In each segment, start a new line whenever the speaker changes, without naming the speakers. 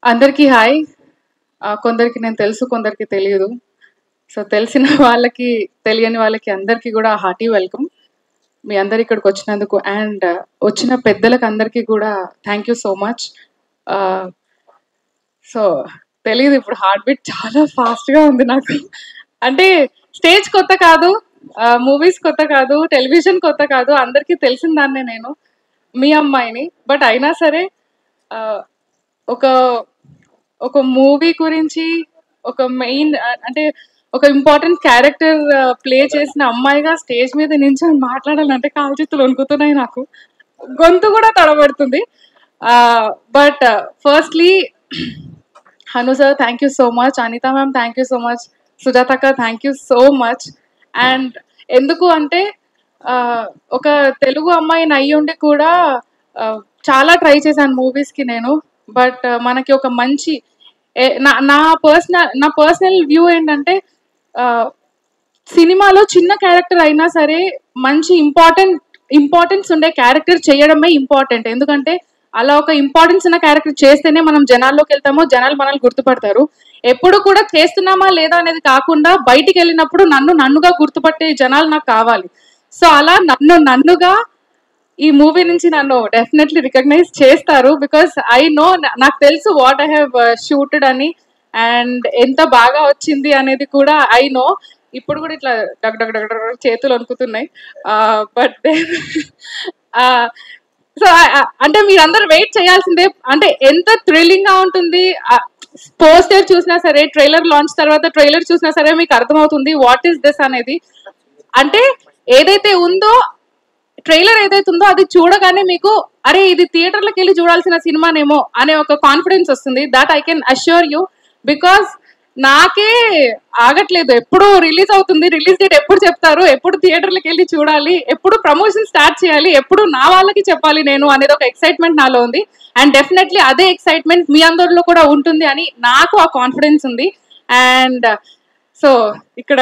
అందరికీ హాయ్. కొందరికి నేను తెలుసు, కొందరికి తెలియదు. సో తెలిసిన వాళ్ళకి, తెలియని వాళ్ళకి అందరికీ కూడా హార్టీ వెల్కమ్. మీ అందరు ఇక్కడికి వచ్చినందుకు అండ్ వచ్చిన పెద్దలకు అందరికీ కూడా thank you so much. So తెలియదు, ఇప్పుడు హార్ట్ బీట్ చాలా ఫాస్ట్గా ఉంది నాకు. అంటే స్టేజ్ కొత్త కాదు, మూవీస్ కొత్త కాదు, టెలివిజన్ కొత్త కాదు, అందరికీ తెలిసిన దాన్నే నేను, మీ అమ్మాయిని. బట్ అయినా సరే ఒక ఒక మూవీ గురించి, ఒక మెయిన్ అంటే ఒక ఇంపార్టెంట్ క్యారెక్టర్ ప్లే చేసిన అమ్మాయిగా స్టేజ్ మీద నించొని మాట్లాడాలంటే కాలు చేతులు వణుకుతున్నాయి, నాకు గొంతు కూడా తడబడుతుంది. But firstly Hanu sir thank you so much, Anitha ma'am thank you so much, సుజాతక్క thank you so much. And ఎందుకు అంటే ఒక తెలుగు అమ్మాయిని అయ్యుండి కూడా చాలా ట్రై చేశాను మూవీస్కి నేను. బట్ మనకి ఒక మంచి నా పర్సనల్ వ్యూ ఏంటంటే, సినిమాలో చిన్న క్యారెక్టర్ అయినా సరే మంచి ఇంపార్టెన్స్ ఉండే క్యారెక్టర్ చేయడమే ఇంపార్టెంట్. ఎందుకంటే అలా ఒక ఇంపార్టెన్స్ ఉన్న క్యారెక్టర్ చేస్తేనే మనం జనాల్లోకి వెళ్తామో, జనాలు మనల్ని గుర్తుపడతారు. ఎప్పుడు కూడా చేస్తున్నామా లేదా అనేది కాకుండా బయటికి వెళ్ళినప్పుడు నన్నుగా గుర్తుపట్టే జనాలు నాకు కావాలి. సో అలా నన్నుగా ఈ మూవీ నుంచి నన్ను డెఫినెట్లీ రికగ్నైజ్ చేస్తారు. బికాస్ ఐ నో, నాకు తెలుసు వాట్ ఐ హ్యావ్ షూటెడ్ అని, అండ్ ఎంత బాగా వచ్చింది అనేది కూడా ఐ నో. ఇప్పుడు కూడా ఇట్లా డగ్ చేతులు వణుకుతున్నాయి. బట్ సో అంటే మీరందరూ వెయిట్ చేయాల్సిందే. అంటే ఎంత థ్రిల్లింగ్గా ఉంటుంది. పోస్టర్ చూసినా సరే, ట్రైలర్ లాంచ్ తర్వాత ట్రైలర్ చూసినా సరే మీకు అర్థమవుతుంది వాట్ ఈస్ దిస్ అనేది. అంటే ఏదైతే ఉందో, ట్రైలర్ ఏదైతే ఉందో అది చూడగానే మీకు అరే ఇది థియేటర్లకు వెళ్ళి చూడాల్సిన సినిమానేమో అనే ఒక కాన్ఫిడెన్స్ వస్తుంది. That I can assure you. Because నాకే ఆగట్లేదు, ఎప్పుడు రిలీజ్ అవుతుంది, రిలీజ్ డేట్ ఎప్పుడు చెప్తారు, ఎప్పుడు థియేటర్లకు వెళ్ళి చూడాలి, ఎప్పుడు ప్రమోషన్ స్టార్ట్ చేయాలి, ఎప్పుడు నా వాళ్ళకి చెప్పాలి నేను అనేది ఒక ఎక్సైట్మెంట్ నాలో ఉంది. అండ్ డెఫినెట్లీ అదే ఎక్సైట్మెంట్ మీ అందరిలో కూడా ఉంటుంది అని నాకు ఆ కాన్ఫిడెన్స్ ఉంది. అండ్ సో ఇక్కడ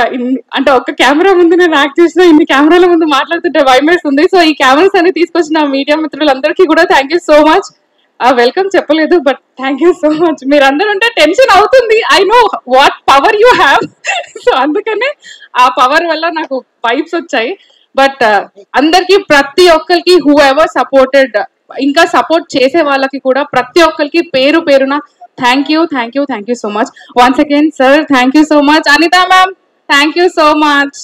అంటే ఒక్క కెమెరా ముందు నేను యాక్ట్ చేసిన, ఇన్ని కెమెరాల ముందు మాట్లాడుతుంటే భయమేస్తుంది. సో ఈ కెమెరాస్ అన్ని తీసుకొచ్చిన మీడియా మిత్రులందరికీ కూడా thank you so much. Welcome చెప్పలేదు, but thank you so much. మీరందరూ ఉంటే టెన్షన్ అవుతుంది, I know what power you have. So అందుకనే ఆ పవర్ వల్ల నాకు వైబ్స్ వచ్చాయి. బట్ అందరికి, ప్రతి ఒక్కరికి, హూ ఎవర్ సపోర్టెడ్, ఇంకా సపోర్ట్ చేసే వాళ్ళకి కూడా ప్రతి ఒక్కరికి పేరు పేరున thank you so much. Once again sir, thank you so much. Anita ma'am, thank you so much.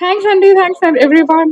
Thanks Andy, thanks everyone.